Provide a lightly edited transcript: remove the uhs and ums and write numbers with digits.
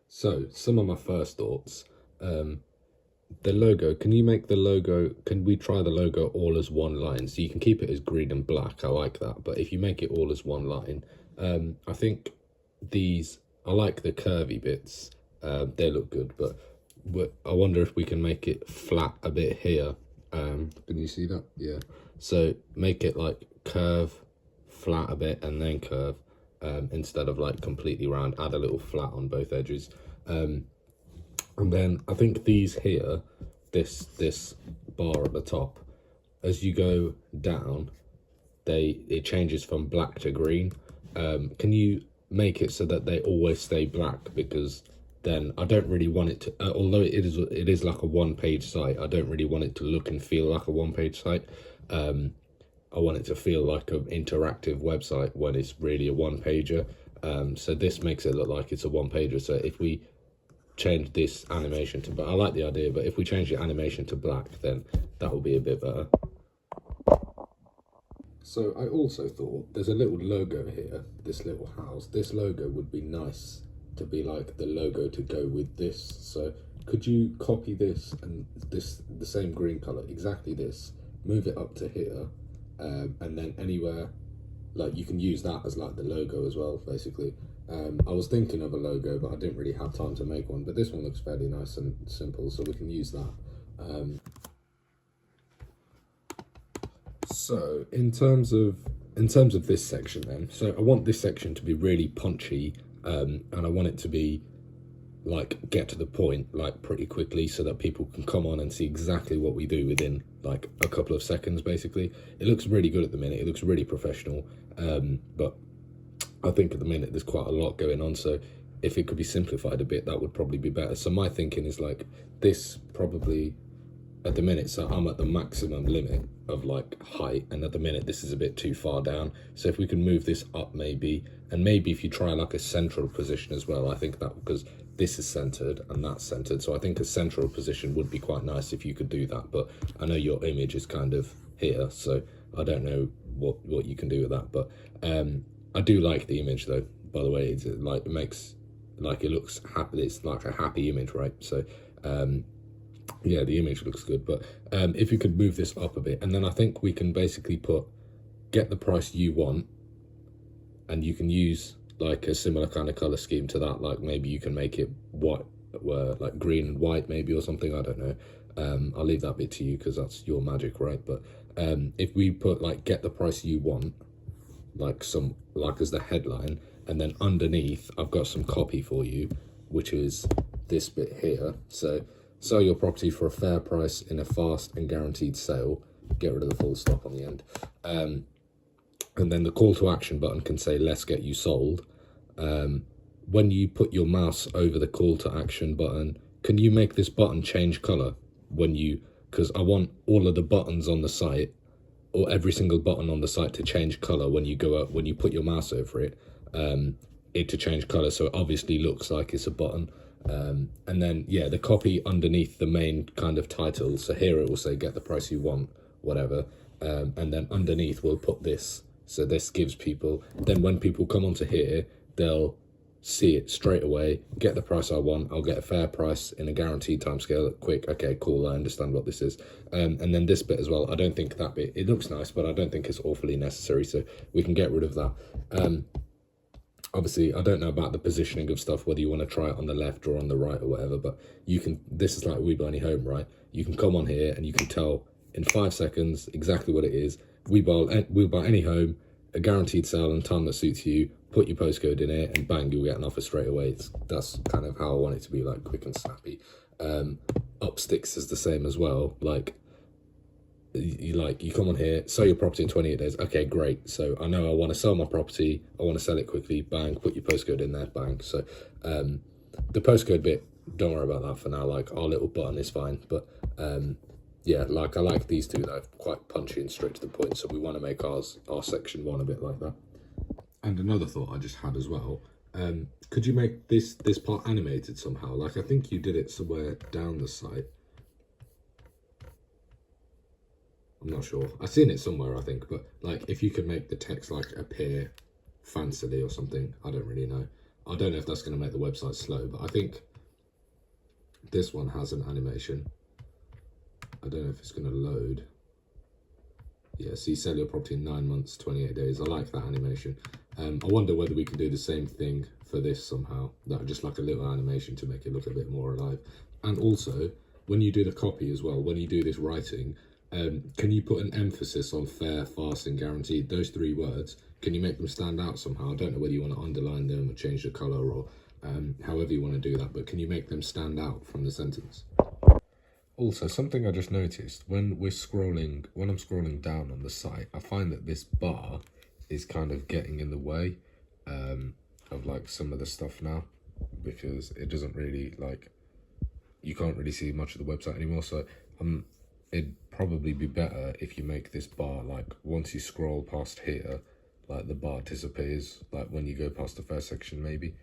So, some of my first thoughts. The logo, can you make the logo, can we try the logo all as one line? So you can keep it as green and black, I like that. But if you make it all as one line, I think I like the curvy bits. They look good, but I wonder if we can make it flat a bit here. Can you see that? Yeah. So make it like curve, flat a bit, and then curve. Instead of like completely round, add a little flat on both edges. And then I think these here, this bar at the top, as you go down, it changes from black to green. Can you make it so that they always stay black? Because then I don't really want it to, although it is like a one-page site, I don't really want it to look and feel like a one-page site. I want it to feel like an interactive website when it's really a one-pager. So this makes it look like it's a one-pager. So if we change this animation to, I like the idea, but if we change the animation to black, then that will be a bit better. So I also thought there's a little logo here, this little house. This logo would be nice to be like the logo to go with this. So could you copy this and the same green color, exactly this, move it up to here, and then anywhere, like you can use that as like the logo as well, basically. I was thinking of a logo, but I didn't really have time to make one, but this one looks fairly nice and simple, so we can use that. So in terms of this section then, so I want this section to be really punchy, and I want it to be like get to the point like pretty quickly so that people can come on and see exactly what we do within like a couple of seconds. Basically, it looks really good at the minute, it looks really professional, but I think at the minute there's quite a lot going on, so if it could be simplified a bit, that would probably be better. So my thinking is like this probably at the minute, so I'm at the maximum limit of like height, and at the minute this is a bit too far down. So if we can move this up maybe, and maybe if you try like a central position as well, I think that, because this is centered and that's centered, so I think a central position would be quite nice if you could do that. But I know your image is kind of here, so I don't know what you can do with that. But I do like the image though, by the way. It's like, it makes like, it looks happy, it's like a happy image, right? So yeah, the image looks good. But if you could move this up a bit, and then I think we can basically put get the price you want, and you can use like a similar kind of color scheme to that. Like maybe you can make it white, like green and white maybe, or something, I don't know. I'll leave that bit to you because that's your magic, right? But if we put like get the price you want, like as the headline, and then underneath I've got some copy for you, which is this bit here. So sell your property for a fair price in a fast and guaranteed sale. Get rid of the full stop on the end. And then the call to action button can say, let's get you sold. When you put your mouse over the call to action button, can you make this button change color because I want all of the buttons on the site, or every single button on the site, to change color when you go up, when you put your mouse over it, to change color. So it obviously looks like it's a button. And then, yeah, the copy underneath the main kind of title. So here it will say, get the price you want, whatever. And then underneath we'll put this. So this gives people, then when people come onto here, they'll see it straight away. Get the price I want. I'll get a fair price in a guaranteed timescale. Quick. Okay, cool. I understand what this is. And then this bit as well. I don't think that bit, it looks nice, but I don't think it's awfully necessary. So we can get rid of that. Obviously, I don't know about the positioning of stuff, whether you want to try it on the left or on the right or whatever, but you can, this is like We Buy Any Home, right? You can come on here and you can tell in 5 seconds exactly what it is. We buy any home, a guaranteed sale and time that suits you. Put your postcode in it and bang, you'll get an offer straight away. That's kind of how I want it to be, like quick and snappy. Up sticks is the same as well. Like you come on here, sell your property in 28 days. Okay, great. So I know I want to sell my property, I want to sell it quickly, bang, put your postcode in there, bang. So the postcode bit, don't worry about that for now. Like our little button is fine, but yeah, like I like these two that are quite punchy and straight to the point, so we want to make our section 1 a bit like that. And another thought I just had as well, could you make this part animated somehow? Like I think you did it somewhere down the site. I'm not sure. I've seen it somewhere, I think, but like if you could make the text like appear fancily or something, I don't really know. I don't know if that's going to make the website slow, but I think this one has an animation. I don't know if it's going to load. Yeah, see, sell your property in 9 months, 28 days. I like that animation. I wonder whether we can do the same thing for this somehow. That just like a little animation to make it look a bit more alive. And also, when you do the copy as well, when you do this writing, can you put an emphasis on fair, fast and guaranteed? Those 3 words, can you make them stand out somehow? I don't know whether you want to underline them or change the colour or however you want to do that, but can you make them stand out from the sentence? Also, something I just noticed, when I'm scrolling down on the site, I find that this bar is kind of getting in the way of like some of the stuff now, because it doesn't really, like, you can't really see much of the website anymore. So it'd probably be better if you make this bar, like, once you scroll past here, like the bar disappears, like when you go past the first section maybe.